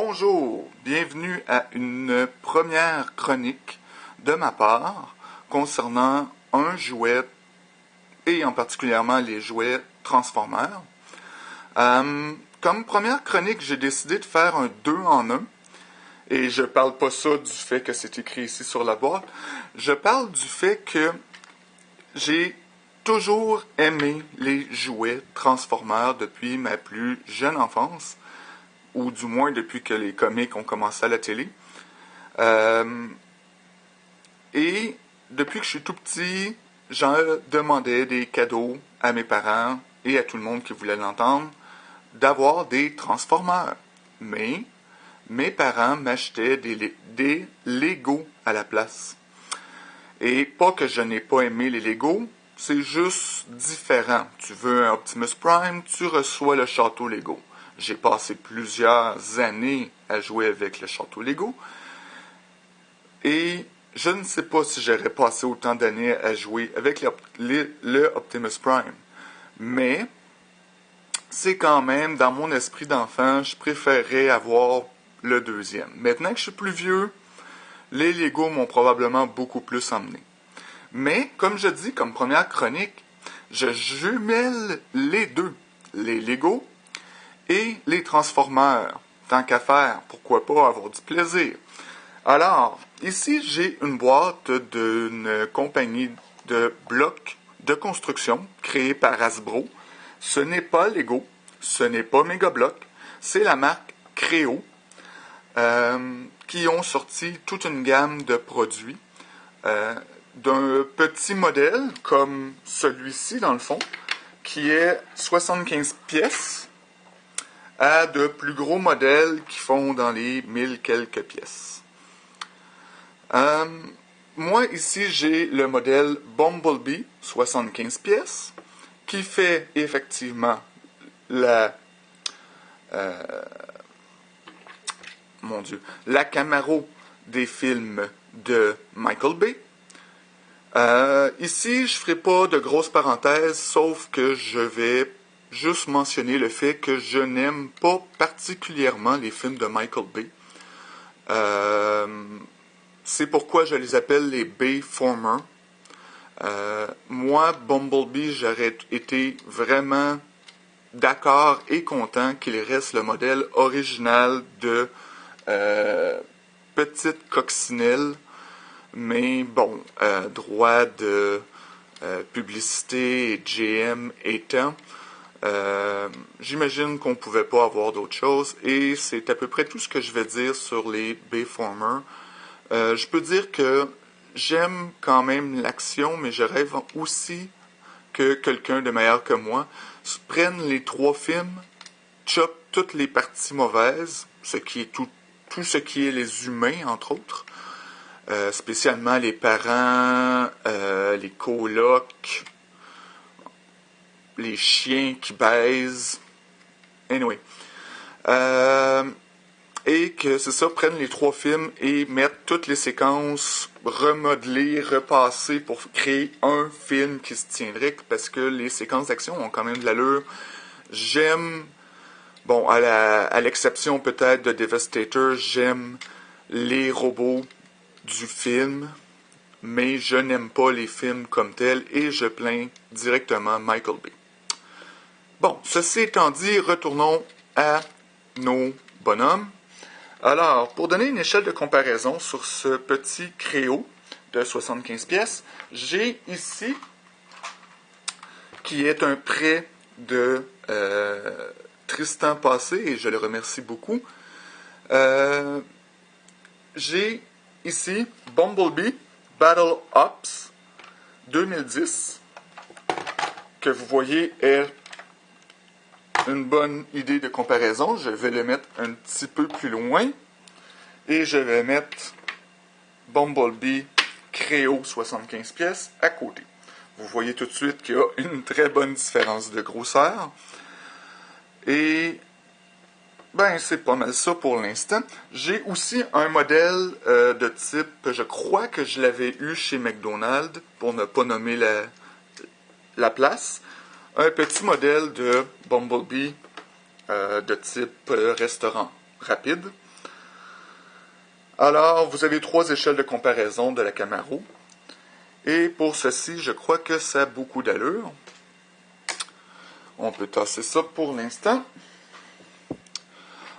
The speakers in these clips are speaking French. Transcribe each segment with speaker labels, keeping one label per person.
Speaker 1: Bonjour, bienvenue à une première chronique de ma part concernant un jouet et en particulièrement les jouets Transformers. Comme première chronique, j'ai décidé de faire un 2 en 1 et je parle pas ça du fait que c'est écrit ici sur la boîte. Je parle du fait que j'ai toujours aimé les jouets Transformers depuis ma plus jeune enfance, ou du moins depuis que les comics ont commencé à la télé. Et depuis que je suis tout petit, j'en demandais des cadeaux à mes parents et à tout le monde qui voulait l'entendre d'avoir des Transformers. Mais mes parents m'achetaient des Lego à la place. Et pas que je n'ai pas aimé les Lego, c'est juste différent. Tu veux un Optimus Prime, tu reçois le château Lego. J'ai passé plusieurs années à jouer avec le château Lego. Et je ne sais pas si j'aurais passé autant d'années à jouer avec le Optimus Prime. Mais c'est quand même, dans mon esprit d'enfant, je préférerais avoir le deuxième. Maintenant que je suis plus vieux, les Lego m'ont probablement beaucoup plus emmené. Mais, comme je dis, comme première chronique, je jumelle les deux, les Lego et les Transformers. Tant qu'à faire, pourquoi pas avoir du plaisir. Alors, ici, j'ai une boîte d'une compagnie de blocs de construction créée par Hasbro. Ce n'est pas Lego, ce n'est pas Megablock, c'est la marque Créo, qui ont sorti toute une gamme de produits d'un petit modèle comme celui-ci, dans le fond, qui est 75 pièces, à de plus gros modèles qui font dans les 1000 quelques pièces. Moi, ici, j'ai le modèle Bumblebee, 75 pièces, qui fait effectivement la Camaro des films de Michael Bay. Ici, je ne ferai pas de grosses parenthèses, sauf que je vais juste mentionner le fait que je n'aime pas particulièrement les films de Michael Bay. C'est pourquoi je les appelle les Bayformers. Moi, Bumblebee, j'aurais été vraiment d'accord et content qu'il reste le modèle original de petite coccinelle. Mais bon, droit de publicité et GM étant, j'imagine qu'on ne pouvait pas avoir d'autre chose. Et c'est à peu près tout ce que je vais dire sur les Bayformers. Je peux dire que j'aime quand même l'action, mais je rêve aussi que quelqu'un de meilleur que moi prenne les 3 films, chope toutes les parties mauvaises, ce qui est tout ce qui est les humains, entre autres, spécialement les parents, les colocs, les chiens qui baisent. Anyway. Et que, c'est ça, prennent les 3 films et mettent toutes les séquences remodelées, repassées pour créer un film qui se tiendrait, parce que les séquences d'action ont quand même de l'allure. J'aime, bon, à l'exception peut-être de Devastator, j'aime les robots du film, mais je n'aime pas les films comme tels et je plains directement Michael Bay. Bon, ceci étant dit, retournons à nos bonhommes. Alors, pour donner une échelle de comparaison sur ce petit Créo de 75 pièces, j'ai ici, qui est un prêt de Tristan Passé, et je le remercie beaucoup, j'ai ici Bumblebee Battle Ops 2010, que vous voyez est une bonne idée de comparaison. Je vais le mettre un petit peu plus loin et je vais mettre Bumblebee Créo 75 pièces à côté. Vous voyez tout de suite qu'il y a une très bonne différence de grosseur. Et ben, c'est pas mal ça pour l'instant. J'ai aussi un modèle de type, je crois que je l'avais eu chez McDonald's, pour ne pas nommer la place. Un petit modèle de Bumblebee de type restaurant rapide. Alors, vous avez 3 échelles de comparaison de la Camaro. Et pour ceci, je crois que ça a beaucoup d'allure. On peut tasser ça pour l'instant.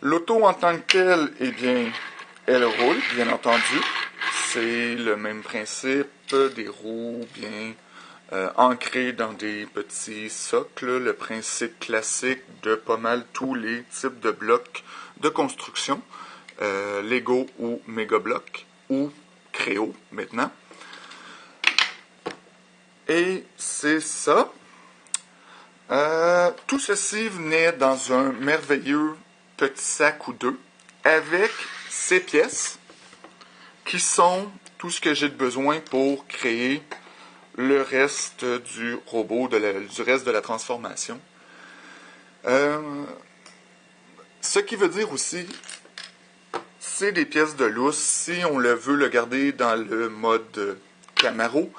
Speaker 1: L'auto en tant que telle, eh bien, elle roule, bien entendu. C'est le même principe, des roues bien ancrées dans des petits socles, le principe classique de pas mal tous les types de blocs de construction, Lego ou Megablock, ou Créo maintenant. Et c'est ça. Tout ceci venait dans un merveilleux petit sac ou deux avec ces pièces qui sont tout ce que j'ai besoin pour créer le reste du robot, du reste de la transformation. Ce qui veut dire aussi, c'est des pièces de lousse. Si on veut le garder dans le mode Camaro,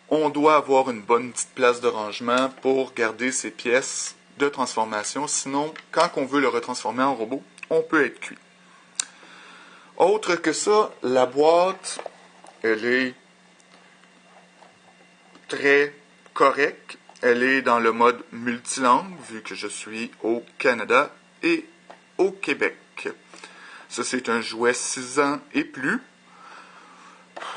Speaker 1: on doit avoir une bonne petite place de rangement pour garder ces pièces de transformation. Sinon, quand on veut le retransformer en robot, on peut être cuit. Autre que ça, la boîte, elle est très correcte. Elle est dans le mode multilangue, vu que je suis au Canada et au Québec. Ça, c'est un jouet 6 ans et plus.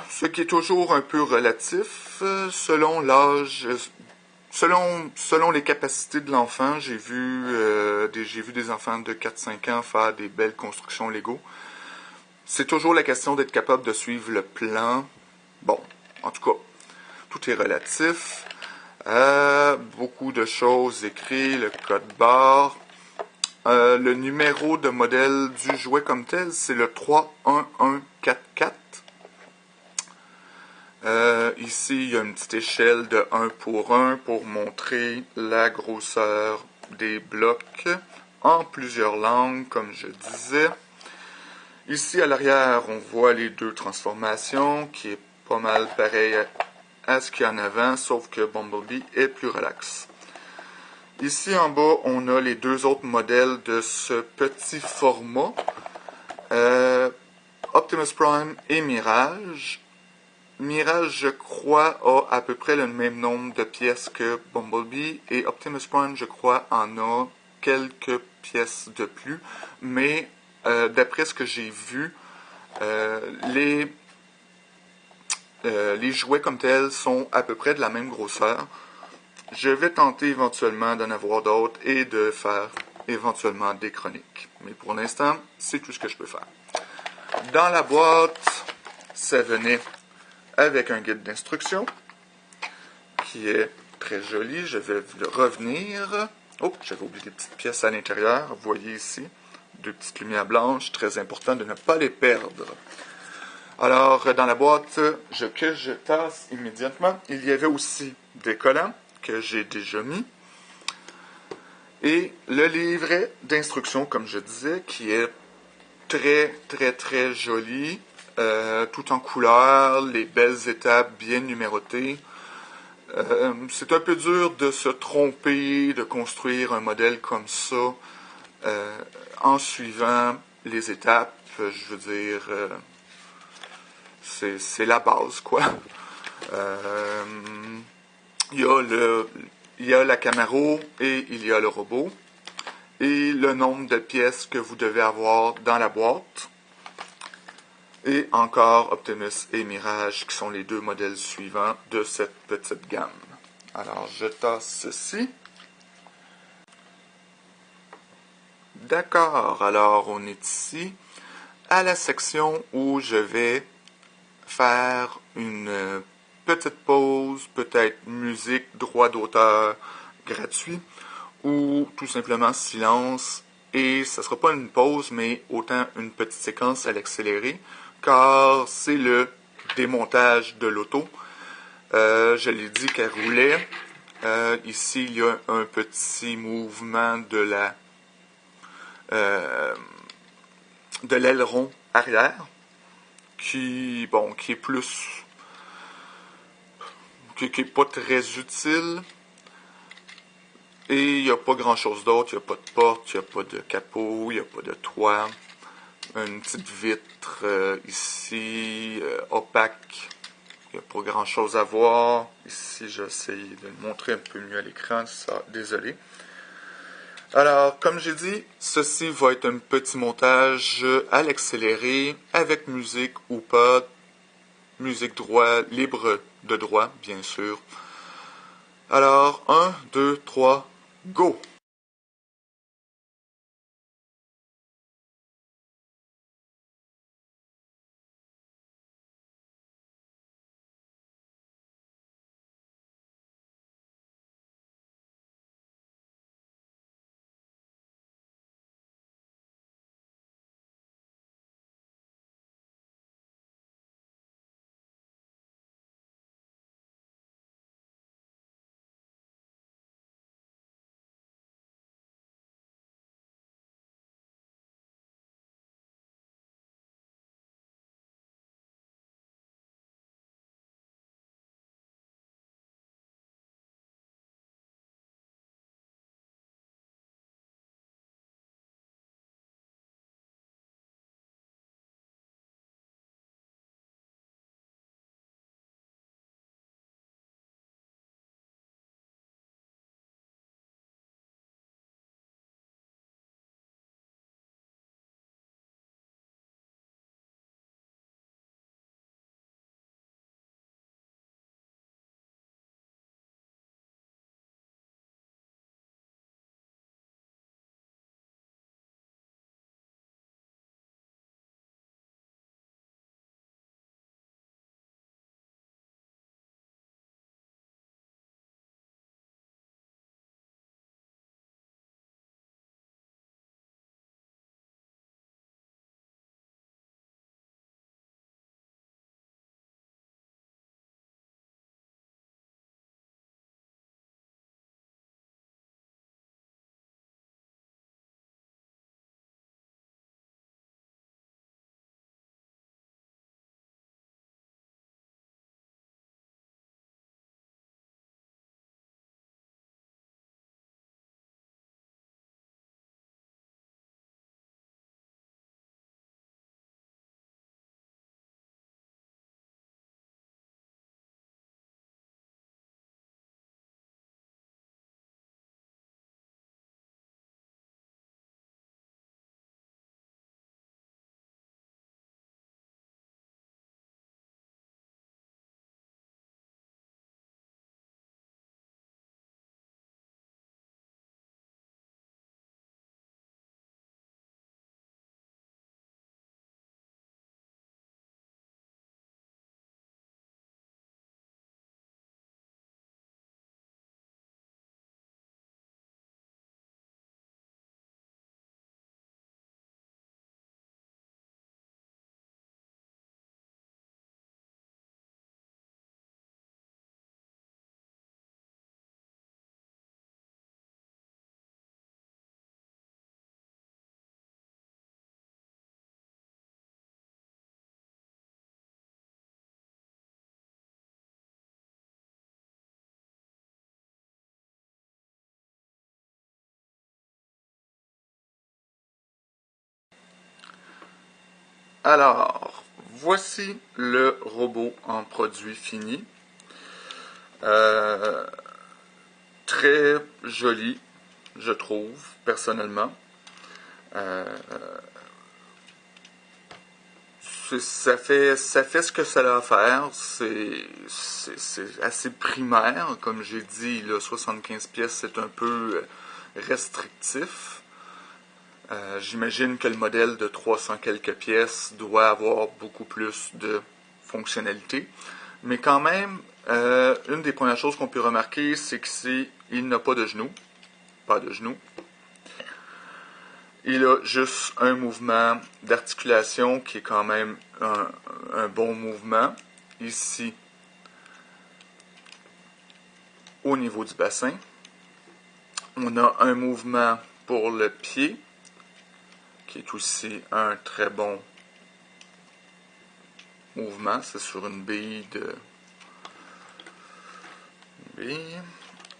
Speaker 1: Ce qui est toujours un peu relatif, selon l'âge, selon les capacités de l'enfant. J'ai vu des enfants de 4-5 ans faire des belles constructions Lego. C'est toujours la question d'être capable de suivre le plan. Bon, en tout cas, tout est relatif. Beaucoup de choses écrites, le code barre. Le numéro de modèle du jouet comme tel, c'est le 31144. Ici, il y a une petite échelle de 1 pour 1 pour montrer la grosseur des blocs en plusieurs langues, comme je disais. Ici, à l'arrière, on voit les deux transformations, qui est pas mal pareil à ce qu'il y a en avant, sauf que Bumblebee est plus relax. Ici, en bas, on a les deux autres modèles de ce petit format. Optimus Prime et Mirage. Mirage, je crois, a à peu près le même nombre de pièces que Bumblebee, et Optimus Prime, je crois, en a quelques pièces de plus, mais d'après ce que j'ai vu, les jouets comme tels sont à peu près de la même grosseur. Je vais tenter éventuellement d'en avoir d'autres et de faire éventuellement des chroniques. Mais pour l'instant, c'est tout ce que je peux faire. Dans la boîte, ça venait avec un guide d'instruction qui est très joli. Je vais le revenir. Oh, j'avais oublié des petites pièces à l'intérieur. Vous voyez ici, deux petites lumières blanches. Très important de ne pas les perdre. Alors, dans la boîte que je tasse immédiatement, il y avait aussi des collants que j'ai déjà mis. Et le livret d'instruction, comme je disais, qui est très, très, très joli. Tout en couleur, les belles étapes bien numérotées. C'est un peu dur de se tromper, de construire un modèle comme ça en suivant les étapes. Je veux dire, c'est la base, quoi. Il y a la Camaro et il y a le robot. Et le nombre de pièces que vous devez avoir dans la boîte. Et encore Optimus et Mirage, qui sont les deux modèles suivants de cette petite gamme. Alors, je tasse ceci. D'accord, alors on est ici à la section où je vais faire une petite pause, peut-être musique, droit d'auteur gratuit, ou tout simplement silence. Et ça ne sera pas une pause, mais autant une petite séquence à l'accéléré, car c'est le démontage de l'auto. Je l'ai dit qu'elle roulait. Ici, il y a un petit mouvement de l'aileron arrière, qui est plus, qui est pas très utile. Et il n'y a pas grand chose d'autre. Il n'y a pas de porte, il n'y a pas de capot, il n'y a pas de toit. une petite vitre ici, opaque. Il n'y a pas grand chose à voir. Ici, j'essaie de le montrer un peu mieux à l'écran. Désolé. Alors, comme j'ai dit, ceci va être un petit montage à l'accéléré, avec musique ou pas. Musique droit, libre de droit, bien sûr. Alors, 1, 2, 3, go! Alors, voici le robot en produit fini. Euh, Très joli, je trouve, personnellement. Euh, ça fait ce que ça a à faire. C'est assez primaire. Comme j'ai dit, le 75 pièces, c'est un peu restrictif. J'imagine que le modèle de 300 quelques pièces doit avoir beaucoup plus de fonctionnalités. Mais quand même, une des premières choses qu'on peut remarquer, c'est qu'il n'a pas de genoux. Pas de genoux. Il a juste un mouvement d'articulation qui est quand même un bon mouvement. Ici, au niveau du bassin. On a un mouvement pour le pied, qui est aussi un très bon mouvement. C'est sur une bille de... bille.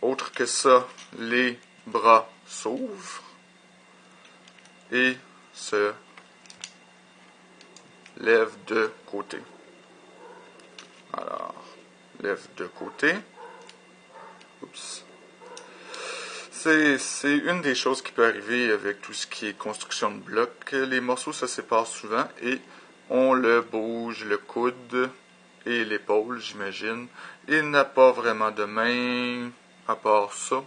Speaker 1: Autre que ça, les bras s'ouvrent et se lève de côté. Alors, lève de côté. Oups. C'est une des choses qui peut arriver avec tout ce qui est construction de blocs. Les morceaux se séparent souvent et on le bouge, le coude et l'épaule, j'imagine. Il n'a pas vraiment de main à part ça.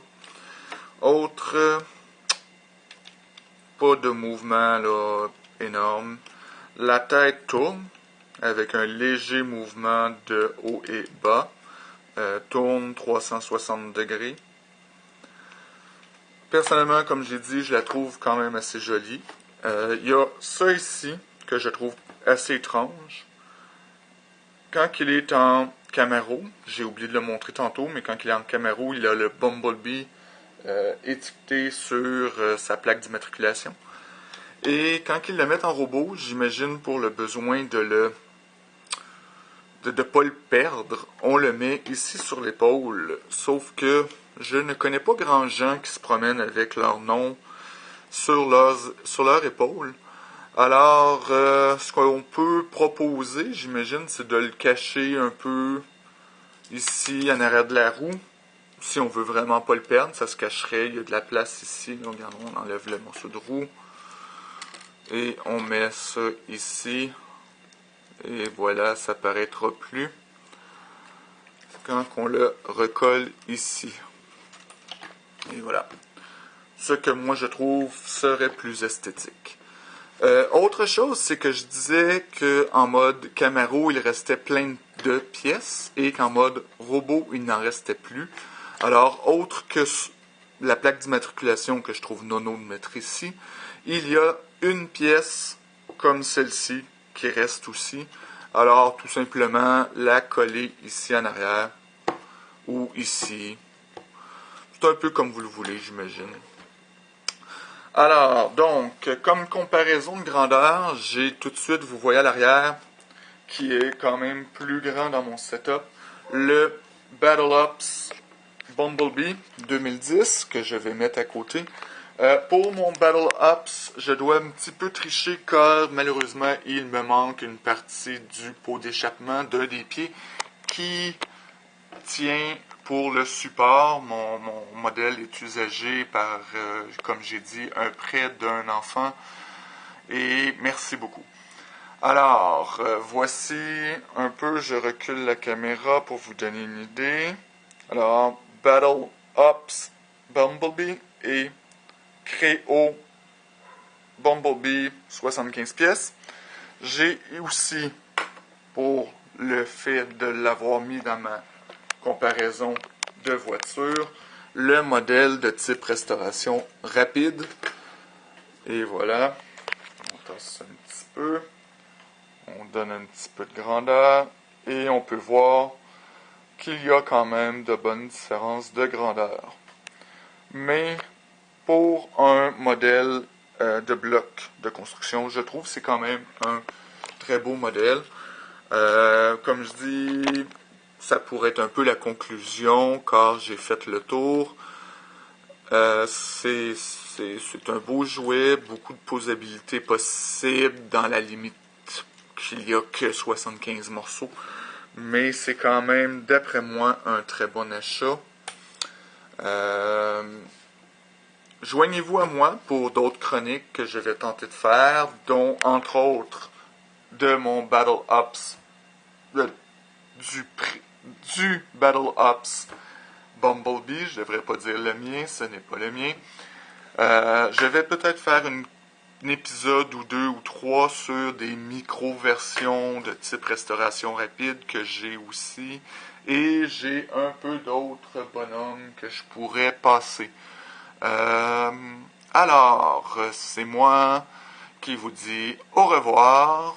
Speaker 1: Autre, pas de mouvement là, énorme. La tête tourne avec un léger mouvement de haut et bas. Tourne 360 degrés. Personnellement, comme j'ai dit, je la trouve quand même assez jolie. Il y a ça ici que je trouve assez étrange. Quand il est en Camaro, j'ai oublié de le montrer tantôt, mais quand il est en Camaro, il a le Bumblebee étiqueté sur sa plaque d'immatriculation. Et quand ils le mettent en robot, j'imagine pour le besoin de ne pas le perdre, on le met ici sur l'épaule. Sauf que je ne connais pas grand gens qui se promènent avec leur nom sur leur épaule. Alors, ce qu'on peut proposer, j'imagine, c'est de le cacher un peu ici en arrière de la roue. Si on veut vraiment pas le perdre, ça se cacherait. Il y a de la place ici. Donc, regardons, on enlève le morceau de roue. Et on met ça ici. Et voilà, ça paraîtra plus quand on le recolle ici. Et voilà. Ce que moi je trouve serait plus esthétique. Autre chose, c'est que je disais qu'en mode Camaro, il restait plein de pièces et qu'en mode robot, il n'en restait plus. Alors, autre que la plaque d'immatriculation que je trouve nono de mettre ici, il y a une pièce comme celle-ci qui reste aussi. Alors, tout simplement, la coller ici en arrière ou ici. C'est un peu comme vous le voulez, j'imagine. Alors, donc, comme comparaison de grandeur, j'ai tout de suite, vous voyez à l'arrière, qui est quand même plus grand dans mon setup, le Battle Ops Bumblebee 2010, que je vais mettre à côté. Pour mon Battle Ops, je dois un petit peu tricher car malheureusement, il me manque une partie du pot d'échappement d'un des pieds qui tient pour le support. Mon modèle est usagé par, comme j'ai dit, un prêt d'un enfant. Et merci beaucoup. Alors, voici un peu, je recule la caméra pour vous donner une idée. Alors, Battle Ops Bumblebee et Créo Bumblebee 75 pièces. J'ai aussi, pour le fait de l'avoir mis dans ma comparaison de voiture, le modèle de type restauration rapide. Et voilà, on tasse un petit peu, on donne un petit peu de grandeur et on peut voir qu'il y a quand même de bonnes différences de grandeur. Mais pour un modèle de bloc de construction, je trouve que c'est quand même un très beau modèle. Comme je dis, ça pourrait être un peu la conclusion car j'ai fait le tour. C'est un beau jouet, beaucoup de posabilité possible dans la limite qu'il n'y a que 75 morceaux. Mais c'est quand même, d'après moi, un très bon achat. Joignez-vous à moi pour d'autres chroniques que je vais tenter de faire, dont, entre autres, de mon Battle Ops, du Battle Ops Bumblebee. Je devrais pas dire le mien, ce n'est pas le mien. Je vais peut-être faire un épisode ou 2 ou 3 sur des micro-versions de type restauration rapide que j'ai aussi. Et j'ai un peu d'autres bonhommes que je pourrais passer. Alors, c'est moi qui vous dis au revoir.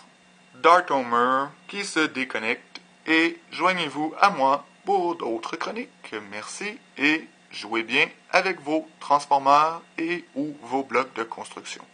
Speaker 1: Dark Homer qui se déconnecte et joignez-vous à moi pour d'autres chroniques. Merci et jouez bien avec vos transformeurs et ou vos blocs de construction.